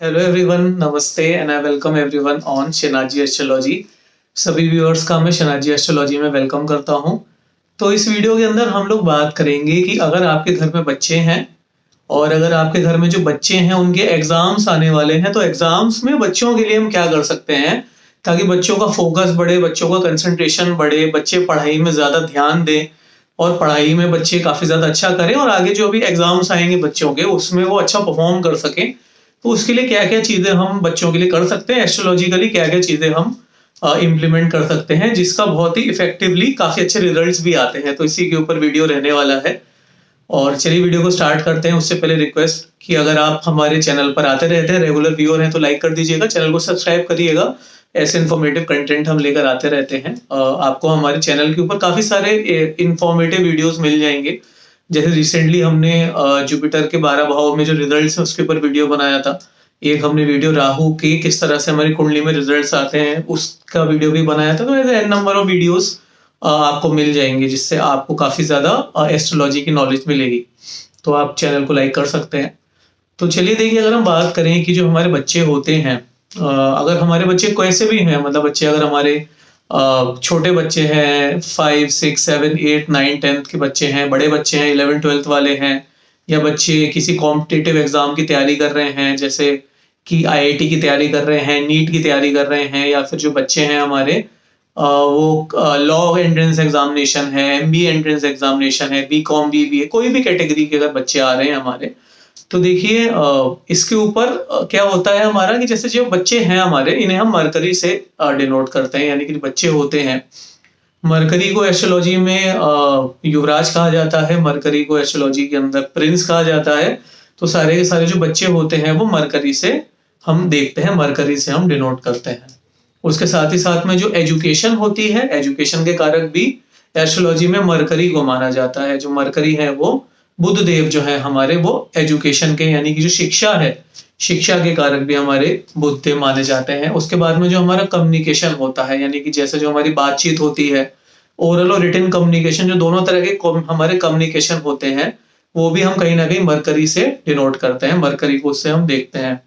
Hello everyone, नमस्ते and I welcome everyone on Shanaji astrology. सभी viewers का मैं शनाजी एस्ट्रोलॉजी में वेलकम करता हूं। तो इस वीडियो के अंदर हम लोग बात करेंगे कि अगर आपके घर में बच्चे हैं और अगर आपके घर में जो बच्चे हैं उनके एग्जाम्स आने वाले हैं, तो एग्जाम्स में बच्चों के लिए हम क्या कर सकते हैं ताकि बच्चों का फोकस बढ़े, बच्चों का कंसंट्रेशन बढ़े, बच्चे पढ़ाई में ज़्यादा ध्यान दें और पढ़ाई में बच्चे काफ़ी ज़्यादा अच्छा करें और आगे जो भी एग्जाम्स आएंगे बच्चों के उसमें वो अच्छा परफॉर्म कर सकें। तो उसके लिए क्या क्या चीजें हम बच्चों के लिए कर सकते हैं, एस्ट्रोलॉजिकली क्या क्या चीजें हम इम्प्लीमेंट कर सकते हैं जिसका बहुत ही इफेक्टिवली काफी अच्छे रिजल्ट्स भी आते हैं। तो इसी के ऊपर वीडियो रहने वाला है और चलिए वीडियो को स्टार्ट करते हैं। उससे पहले रिक्वेस्ट कि अगर आप हमारे चैनल पर आते रहते हैं, रेगुलर व्यूअर हैं, तो लाइक कर दीजिएगा, चैनल को सब्सक्राइब करिएगा। ऐसे इन्फॉर्मेटिव कंटेंट हम लेकर आते रहते हैं। आपको हमारे चैनल के ऊपर काफी सारे इन्फॉर्मेटिव वीडियोस मिल जाएंगे। जैसे रिसेंटली हमने जुपिटर के 12 भाव में जो रिजल्ट्स हैं उसके ऊपर वीडियो बनाया था। एक हमने वीडियो राहु के किस तरह से हमारी कुंडली में रिजल्ट्स आते हैं उसका वीडियो भी बनाया था। तो ऐसे एन नंबर ऑफ वीडियोस आपको मिल जाएंगे जिससे आपको काफी ज्यादा एस्ट्रोलॉजी की नॉलेज मिलेगी। तो आप चैनल को लाइक कर सकते हैं। तो चलिए देखिए, अगर हम बात करें कि जो हमारे बच्चे होते हैं, अगर हमारे बच्चे कैसे भी हैं, मतलब बच्चे अगर हमारे छोटे बच्चे हैं, 5, 6, 7, 8, 9, 10 के बच्चे हैं, बड़े बच्चे हैं, 11, 12 वाले हैं, या बच्चे किसी कॉम्पिटिटिव एग्जाम की तैयारी कर रहे हैं, जैसे कि आईआईटी की तैयारी कर रहे हैं, नीट की तैयारी कर रहे हैं, या फिर जो बच्चे हैं हमारे वो लॉ एंट्रेंस एग्जामिनेशन है, एमबीए एंट्रेंस एग्जामिनेशन है, बीकॉम, बीबीए, कोई भी कैटेगरी के अगर बच्चे आ रहे हैं हमारे, तो देखिए इसके ऊपर क्या होता है हमारा कि जैसे जो बच्चे हैं हमारे, इन्हें हम मरकरी से डिनोट करते हैं, यानी कि बच्चे होते हैं। मरकरी को एस्ट्रोलॉजी में युवराज कहा जाता है, मरकरी को एस्ट्रोलॉजी के अंदर प्रिंस कहा जाता है। तो सारे के सारे जो बच्चे होते हैं वो मरकरी से हम देखते हैं, मरकरी से हम डिनोट करते हैं। उसके साथ ही साथ में जो एजुकेशन होती है, एजुकेशन के कारक भी एस्ट्रोलॉजी में मरकरी को माना जाता है। जो मरकरी है वो बुध देव जो है हमारे, वो एजुकेशन के, यानी कि जो शिक्षा है, शिक्षा के कारक भी हमारे बुध देव माने जाते हैं। उसके बाद में जो हमारा कम्युनिकेशन होता है, यानी कि जैसे जो हमारी बातचीत होती है, ओरल और रिटन कम्युनिकेशन, जो दोनों तरह के हमारे कम्युनिकेशन होते हैं, वो भी हम कहीं ना कहीं मरकरी से डिनोट करते हैं, मरकरी को उससे हम देखते हैं।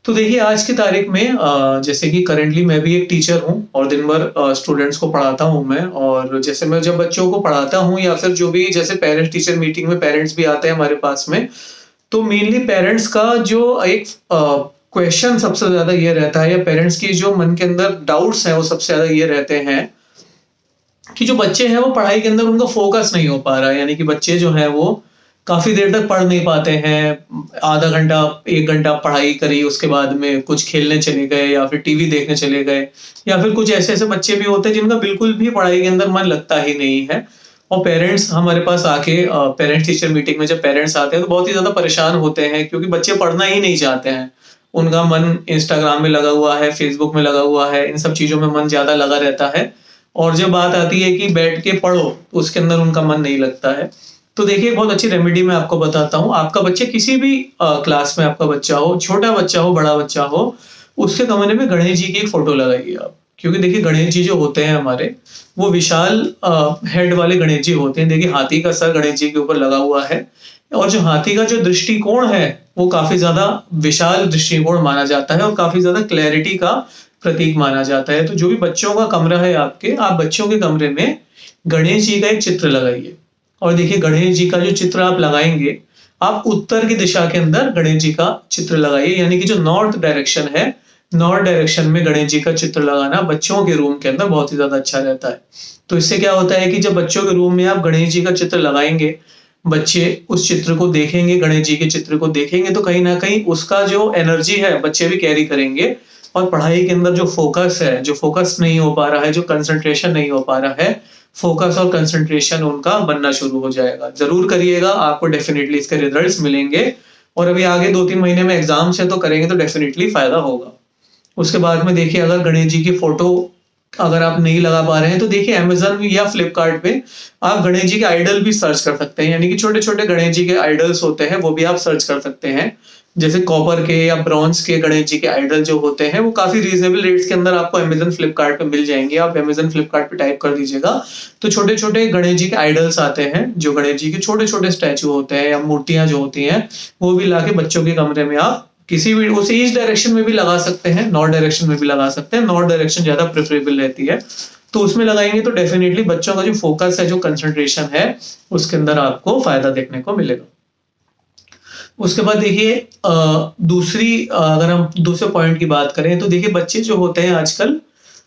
तो देखिए आज की तारीख में जैसे कि करेंटली मैं भी एक टीचर हूँ और दिन भर स्टूडेंट्स को पढ़ाता हूँ मैं। और जैसे मैं जब बच्चों को पढ़ाता हूँ या फिर जो भी जैसे पेरेंट्स टीचर मीटिंग में पेरेंट्स भी आते हैं हमारे पास में, तो मेनली पेरेंट्स का जो एक क्वेश्चन सबसे ज्यादा ये रहता है, या पेरेंट्स की जो मन के अंदर डाउट्स हैं वो सबसे ज्यादा ये रहते हैं कि जो बच्चे हैं वो पढ़ाई के अंदर उनका फोकस नहीं हो पा रहा है। यानी कि बच्चे जो हैं वो काफी देर तक पढ़ नहीं पाते हैं, आधा घंटा 1 घंटा पढ़ाई करी, उसके बाद में कुछ खेलने चले गए या फिर टीवी देखने चले गए, या फिर कुछ ऐसे ऐसे बच्चे भी होते हैं जिनका बिल्कुल भी पढ़ाई के अंदर मन लगता ही नहीं है। और पेरेंट्स हमारे पास आके पेरेंट्स टीचर मीटिंग में जब पेरेंट्स आते हैं तो बहुत ही ज्यादा परेशान होते हैं क्योंकि बच्चे पढ़ना ही नहीं चाहते हैं। उनका मन इंस्टाग्राम में लगा हुआ है, फेसबुक में लगा हुआ है, इन सब चीजों में मन ज्यादा लगा रहता है। और जब बात आती है कि बैठ के पढ़ो, उसके अंदर उनका मन नहीं लगता है। तो देखिए बहुत अच्छी रेमेडी मैं आपको बताता हूँ। आपका बच्चे किसी भी क्लास में आपका बच्चा हो, छोटा बच्चा हो, बड़ा बच्चा हो, उसके कमरे में गणेश जी की एक फोटो लगाइए आप। क्योंकि देखिए गणेश जी जो होते हैं हमारे, वो विशाल हेड वाले गणेश जी होते हैं। देखिए हाथी का सर गणेश जी के ऊपर लगा हुआ है और जो हाथी का जो दृष्टिकोण है वो काफी ज्यादा विशाल दृष्टिकोण माना जाता है और काफी ज्यादा क्लैरिटी का प्रतीक माना जाता है। तो जो भी बच्चों का कमरा है आपके, आप बच्चों के कमरे में गणेश जी का एक चित्र लगाइए। और देखिए गणेश जी का जो चित्र आप लगाएंगे, आप उत्तर की दिशा के अंदर गणेश जी का चित्र लगाइए, यानी कि जो नॉर्थ डायरेक्शन है, नॉर्थ डायरेक्शन में गणेश जी का चित्र लगाना बच्चों के रूम के अंदर बहुत ही ज्यादा अच्छा रहता है। तो इससे क्या होता है कि जब बच्चों के रूम में आप गणेश जी का चित्र लगाएंगे, बच्चे उस चित्र को देखेंगे, गणेश जी के चित्र को देखेंगे, तो कहीं ना कहीं उसका जो एनर्जी है बच्चे भी कैरी करेंगे और पढ़ाई के अंदर जो फोकस है, जो फोकस नहीं हो पा रहा है, जो कंसंट्रेशन नहीं हो पा रहा है, फोकस और कंसंट्रेशन उनका बनना शुरू हो जाएगा। जरूर करिएगा, आपको डेफिनेटली इसके रिजल्ट्स मिलेंगे। और अभी आगे 2-3 महीने में एग्जाम्स है तो करेंगे तो डेफिनेटली फायदा होगा। उसके बाद में देखिए अगर गणेश जी की फोटो अगर आप नहीं लगा पा रहे हैं तो देखिए अमेजन या फ्लिपकार्ट पे आप गणेश जी के आइडल भी सर्च कर सकते हैं, यानी कि छोटे छोटे गणेश जी के आइडल्स होते हैं वो भी आप सर्च कर सकते हैं। जैसे कॉपर के या ब्रॉन्ज के गणेश जी के आइडल जो होते हैं वो काफी रीजनेबल रेट्स के अंदर आपको अमेजन फ्लिपकार्ट पे मिल जाएंगे। आप अमेजन फ्लिपकार्ट पे टाइप कर दीजिएगा तो छोटे छोटे गणेश जी के आइडल्स आते हैं, जो गणेश जी के छोटे छोटे स्टैचू होते हैं या मूर्तियां जो होती हैं, वो भी लाके बच्चों के कमरे में आप किसी भी उसे ईस्ट डायरेक्शन में भी लगा सकते हैं, नॉर्थ डायरेक्शन में भी लगा सकते हैं, नॉर्थ डायरेक्शन ज्यादा प्रेफरेबल रहती है। तो उसमें लगाएंगे तो डेफिनेटली बच्चों का जो फोकस है, जो कंसंट्रेशन है, उसके अंदर आपको फायदा देखने को मिलेगा। उसके बाद देखिए अगर हम दूसरे पॉइंट की बात करें तो देखिए बच्चे जो होते हैं आजकल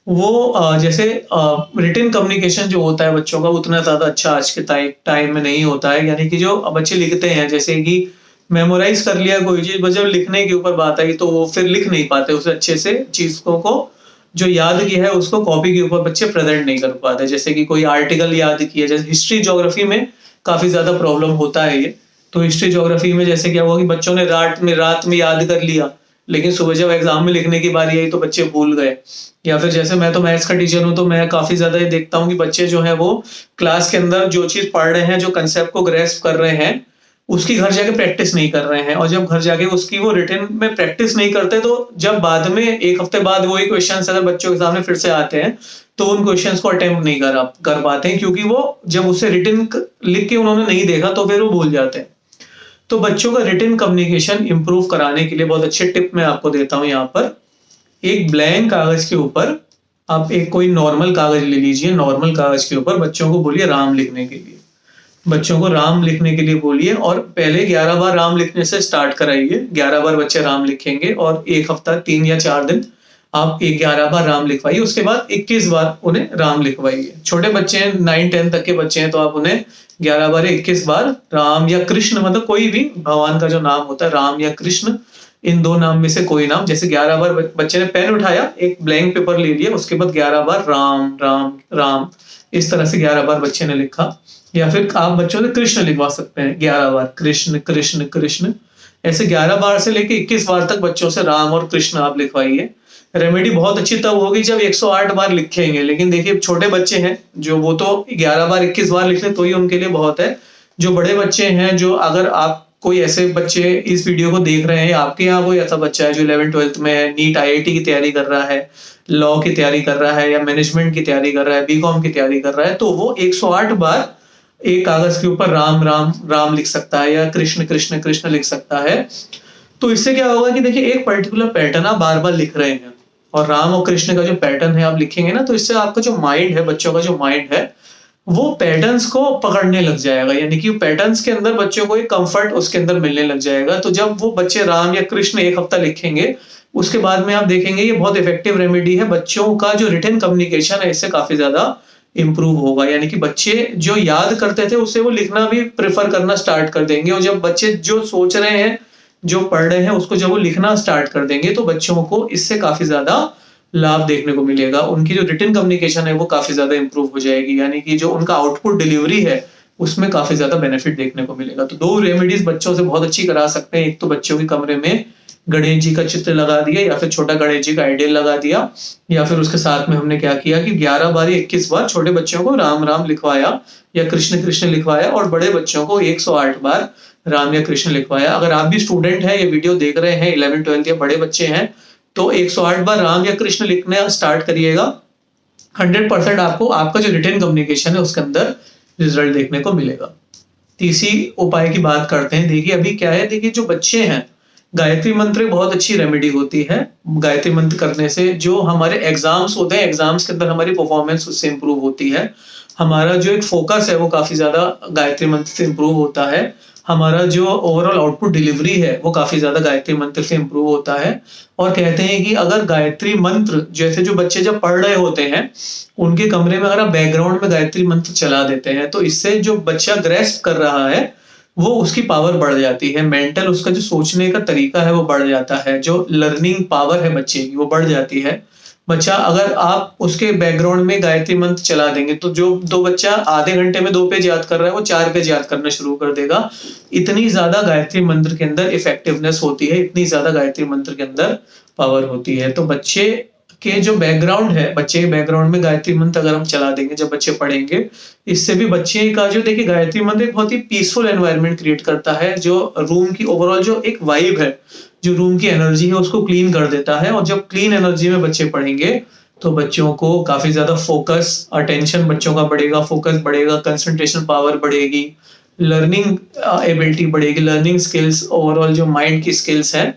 वो जैसे रिटन कम्युनिकेशन जो होता है बच्चों का उतना ज्यादा अच्छा आज के टाइम में नहीं होता है। यानी कि जो बच्चे लिखते हैं, जैसे कि मेमोराइज कर लिया कोई चीज, बस जब लिखने के ऊपर बात आई तो वो फिर लिख नहीं पाते उसे अच्छे से, चीजों को जो याद किया है उसको कॉपी के ऊपर बच्चे प्रेजेंट नहीं कर पाते। जैसे कि कोई आर्टिकल याद किया, जैसे हिस्ट्री ज्योग्राफी में काफी ज्यादा प्रॉब्लम होता है ये। तो हिस्ट्री ज्योग्राफी में जैसे क्या हुआ कि बच्चों ने रात में याद कर लिया, लेकिन सुबह जब एग्जाम में लिखने की बारी आई तो बच्चे भूल गए। या फिर जैसे मैं तो मैथ्स का टीचर हूं, तो मैं काफी ज्यादा ये देखता हूँ कि बच्चे जो है वो क्लास के अंदर जो चीज पढ़ रहे हैं, जो कंसेप्ट को ग्रेस्प कर रहे हैं, उसकी घर जाके प्रैक्टिस नहीं कर रहे हैं। और जब घर जाके उसकी वो रिटन में प्रैक्टिस नहीं करते, तो जब बाद में एक हफ्ते बाद वही क्वेश्चन अगर बच्चों के सामने फिर से आते हैं तो उन क्वेश्चंस को अटेम्प्ट नहीं कर पाते हैं, क्योंकि वो जब उसे रिटन लिख के उन्होंने नहीं देखा तो फिर वो भूल जाते हैं। तो बच्चों का रिटन कम्युनिकेशन इंप्रूव कराने के लिए बहुत अच्छे टिप मैं आपको देता हूं। यहाँ पर एक ब्लैंक कागज के ऊपर आप एक कोई नॉर्मल कागज ले लीजिए, नॉर्मल कागज के ऊपर बच्चों को बोलिए राम लिखने के लिए। बच्चों को राम लिखने के लिए बोलिए और पहले 11 बार राम लिखने से स्टार्ट कराइए। 11 बार बच्चे राम लिखेंगे और एक हफ्ता 3 या 4 दिन आप 11 बार राम लिखवाइए। उसके बाद 21 बार उन्हें राम लिखवाइए। छोटे बच्चे हैं, 9-10 तक के बच्चे हैं, तो आप उन्हें 11 बार 21 बार राम या कृष्ण, मतलब कोई भी भगवान का जो नाम होता है, राम या कृष्ण, इन दो नाम में से कोई नाम। जैसे 11 बार बच्चे ने पेन उठाया, एक ब्लैंक पेपर ले लिया, उसके बाद 11 बार राम राम राम, इस तरह से 11 बार बच्चे ने लिखा। या फिर आप बच्चों से कृष्ण लिखवा सकते हैं, 11 बार कृष्ण कृष्ण कृष्ण। ऐसे 11 बार से लेके 21 बार तक बच्चों से राम और कृष्ण आप लिखवाइए। रेमेडी बहुत अच्छी तब होगी जब 108 बार लिखेंगे। लेकिन देखिए छोटे बच्चे हैं जो, वो तो 11 बार 21 बार लिख ले तो ही उनके लिए बहुत है। जो बड़े बच्चे हैं, जो अगर आप कोई ऐसे बच्चे इस वीडियो को देख रहे हैं, आपके यहाँ कोई ऐसा बच्चा है जो 11th-12th में है, नीट IIT की तैयारी कर रहा है, लॉ की तैयारी कर रहा है, या मैनेजमेंट की तैयारी कर रहा है, BCom की तैयारी कर रहा है, तो वो 108 बार एक कागज के ऊपर राम राम राम लिख सकता है या कृष्ण कृष्ण कृष्ण लिख सकता है। तो इससे क्या होगा कि देखिए एक पर्टिकुलर पैटर्न आप बार बार लिख रहे हैं, और राम और कृष्ण का जो पैटर्न है आप लिखेंगे ना, तो इससे आपका जो माइंड है, बच्चों का जो माइंड है, वो पैटर्न्स को पकड़ने लग जाएगा। यानी कि पैटर्न्स के अंदर बच्चों को एक कंफर्ट उसके अंदर मिलने लग जाएगा। तो जब वो बच्चे राम या कृष्ण एक हफ्ता लिखेंगे, उसके बाद में आप देखेंगे ये बहुत इफेक्टिव रेमेडी है। बच्चों का जो रिटन कम्युनिकेशन है इससे काफी ज्यादा इंप्रूव होगा। यानी कि बच्चे जो याद करते थे उससे वो लिखना भी प्रेफर करना स्टार्ट कर देंगे। और जब बच्चे जो सोच रहे हैं, जो पढ़ रहे हैं, उसको जब वो लिखना स्टार्ट कर देंगे, तो बच्चों को इससे काफी ज्यादा लाभ देखने को मिलेगा। उनकी जो रिटन कम्युनिकेशन है वो काफी ज्यादा इंप्रूव हो जाएगी। यानी कि जो उनका आउटपुट डिलीवरी है उसमें काफी ज्यादा बेनिफिट देखने को मिलेगा। तो 2 रेमेडीज बच्चों से बहुत अच्छी करा सकते हैं। एक तो बच्चों के कमरे में गणेश जी का चित्र लगा दिया, या फिर छोटा गणेश जी का आइडियल लगा दिया, या फिर उसके साथ में हमने क्या किया कि 11 बार 21 बार छोटे बच्चों को राम राम लिखवाया या कृष्ण कृष्ण लिखवाया, और बड़े बच्चों को 108 बार राम या कृष्ण लिखवाया। अगर आप भी स्टूडेंट हैं, ये वीडियो देख रहे हैं, 11th-12th या बड़े बच्चे हैं, तो 108 बार राम या कृष्ण लिखना स्टार्ट करिएगा। 100% आपको आपका जो रिटन कम्युनिकेशन है उसके अंदर रिजल्ट देखने को मिलेगा। तीसरी उपाय की बात करते हैं। देखिए अभी क्या है, देखिए जो बच्चे हैं, गायत्री मंत्र बहुत अच्छी रेमेडी होती है। गायत्री मंत्र करने से जो हमारे एग्जाम्स होते हैं, एग्जाम्स के अंदर हमारी परफॉर्मेंस उससे इंप्रूव होती है। हमारा जो एक फोकस है वो काफी ज्यादा गायत्री मंत्र से इंप्रूव होता है। हमारा जो ओवरऑल आउटपुट डिलीवरी है वो काफी ज्यादा गायत्री मंत्र से इंप्रूव होता है। और कहते हैं कि अगर गायत्री मंत्र, जैसे जो बच्चे जब पढ़ रहे होते हैं उनके कमरे में अगर आप बैकग्राउंड में गायत्री मंत्र चला देते हैं, तो इससे जो बच्चा ग्रेस्प कर रहा है वो उसकी पावर बढ़ जाती है। मेंटल उसका जो सोचने का तरीका है वो बढ़ जाता है। जो लर्निंग पावर है बच्चे की वो बढ़ जाती है। बच्चा अगर आप उसके बैकग्राउंड में गायत्री मंत्र चला देंगे, तो जो बच्चा आधे घंटे में 2 पेज याद कर रहा है वो 4 पेज याद करना शुरू कर देगा। इतनी ज्यादा गायत्री मंत्र के अंदर इफेक्टिवनेस होती है, इतनी ज्यादा गायत्री मंत्र के अंदर पावर होती है। तो बच्चे के जो बैकग्राउंड है, बच्चे के बैकग्राउंड में गायत्री मंत्र अगर हम चला देंगे जब बच्चे पढ़ेंगे, इससे भी बच्चे का जो, देखिए गायत्री मंत्र एक बहुत ही पीसफुल एनवायरनमेंट क्रिएट करता है। जो रूम की ओवरऑल जो एक वाइब है, जो रूम की एनर्जी है उसको क्लीन कर देता है। और जब क्लीन एनर्जी में बच्चे पढ़ेंगे तो बच्चों को काफी ज्यादा फोकस, अटेंशन बच्चों का बढ़ेगा, फोकस बढ़ेगा, कंसंट्रेशन पावर बढ़ेगी, लर्निंग एबिलिटी बढ़ेगी, लर्निंग स्किल्स, ओवरऑल जो माइंड की स्किल्स है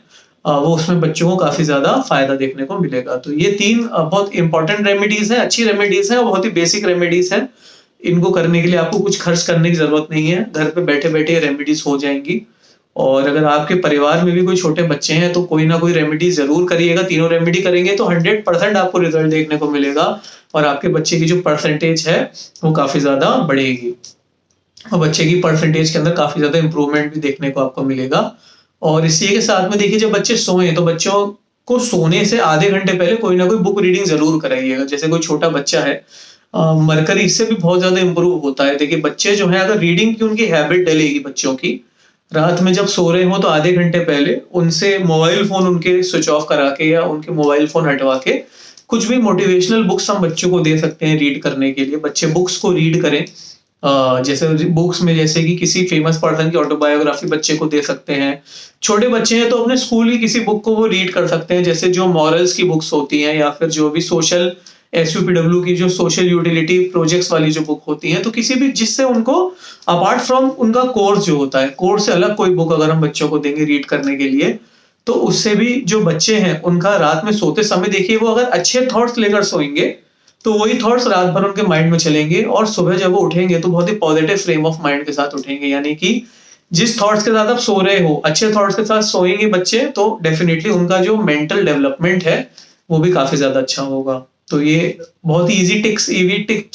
वो उसमें बच्चों को काफी ज्यादा फायदा देखने को मिलेगा। तो ये 3 बहुत इंपॉर्टेंट रेमेडीज है, अच्छी रेमेडीज है और बहुत ही बेसिक रेमेडीज है। इनको करने के लिए आपको कुछ खर्च करने की जरूरत नहीं है, घर पे बैठे बैठे रेमेडीज हो जाएंगी। और अगर आपके परिवार में भी कोई छोटे बच्चे हैं तो कोई ना कोई रेमेडी जरूर करिएगा। तीनों रेमेडी करेंगे तो 100% आपको रिजल्ट देखने को मिलेगा और आपके बच्चे की जो परसेंटेज है वो काफी ज्यादा बढ़ेगी और बच्चे की परसेंटेज के अंदर काफी ज्यादा इंप्रूवमेंट भी देखने को आपको मिलेगा। और इसी के साथ में देखिए, जब बच्चे सोए तो बच्चों को सोने से आधे घंटे पहले कोई ना कोई बुक रीडिंग जरूर कराइएगा। जैसे कोई छोटा बच्चा है, मरकरी इससे भी बहुत ज्यादा इंप्रूव होता है। देखिए बच्चे जो है, अगर रीडिंग की उनकी हैबिट डलेगी बच्चों की, रात में जब सो रहे हो तो आधे घंटे पहले उनसे मोबाइल फोन उनके स्विच ऑफ करा के या उनके मोबाइल फोन हटवा के कुछ भी मोटिवेशनल बुक्स हम बच्चों को दे सकते हैं रीड करने के लिए। बच्चे बुक्स को रीड करें। जैसे बुक्स में जैसे कि किसी फेमस पर्सन की ऑटोबायोग्राफी बच्चे को दे सकते हैं। छोटे बच्चे हैं तो अपने स्कूल की किसी बुक को वो रीड कर सकते हैं, जैसे जो मॉरल्स की बुक्स होती हैं या फिर जो भी सोशल SUPW की जो सोशल यूटिलिटी प्रोजेक्ट्स वाली जो बुक होती हैं। तो किसी भी जिससे उनको अपार्ट फ्रॉम उनका कोर्स जो होता है, कोर्स से अलग कोई बुक अगर हम बच्चों को देंगे रीड करने के लिए, तो उससे भी जो बच्चे हैं उनका रात में सोते समय देखिए वो अगर अच्छे थॉट्स लेकर सोएंगे तो वही थॉट्स रात भर उनके माइंड में चलेंगे और सुबह जब वो उठेंगे तो बहुत ही पॉजिटिव फ्रेम ऑफ माइंड के साथ उठेंगे। यानी कि जिस थॉट्स के साथ आप सो रहे हो, अच्छे थॉट्स के साथ सोएंगे बच्चे तो डेफिनेटली उनका जो मेंटल डेवलपमेंट है वो भी काफी ज्यादा अच्छा होगा। तो ये बहुत ही इजी टिप्स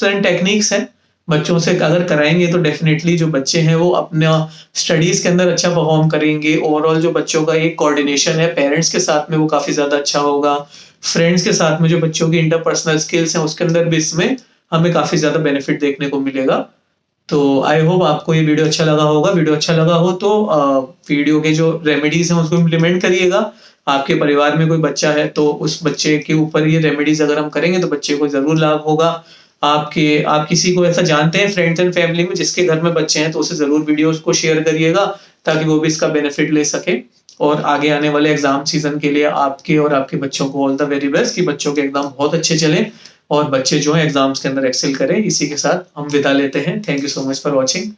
एंड टेक्निक्स हैं। बच्चों से अगर कराएंगे तो डेफिनेटली जो बच्चे हैं वो अपना स्टडीज के अंदर अच्छा परफॉर्म करेंगे। ओवरऑल जो बच्चों का एक कोऑर्डिनेशन है पेरेंट्स के साथ में वो काफी ज्यादा अच्छा होगा। फ्रेंड्स के साथ में जो बच्चों की इंटरपर्सनल स्किल्स हैं उसके अंदर भी इसमें हमें काफी ज्यादा बेनिफिट देखने को मिलेगा। तो आई होप आपको ये वीडियो अच्छा लगा होगा। वीडियो अच्छा लगा हो तो वीडियो के जो रेमेडीज हैं उसको इम्प्लीमेंट करिएगा। आपके परिवार में कोई बच्चा है तो उस बच्चे के ऊपर ये रेमेडीज अगर हम करेंगे तो बच्चे को जरूर लाभ होगा। आप किसी को ऐसा जानते हैं फ्रेंड्स एंड फैमिली में जिसके घर में बच्चे हैं तो उसे जरूर वीडियो को शेयर करिएगा ताकि वो भी इसका बेनिफिट ले सके और आगे आने वाले एग्जाम सीजन के लिए आपके और आपके बच्चों को ऑल द वेरी बेस्ट कि बच्चों के एग्जाम बहुत अच्छे चले और बच्चे जो है एग्जाम्स के अंदर एक्सेल करें। इसी के साथ हम विदा लेते हैं। Thank you so much for watching.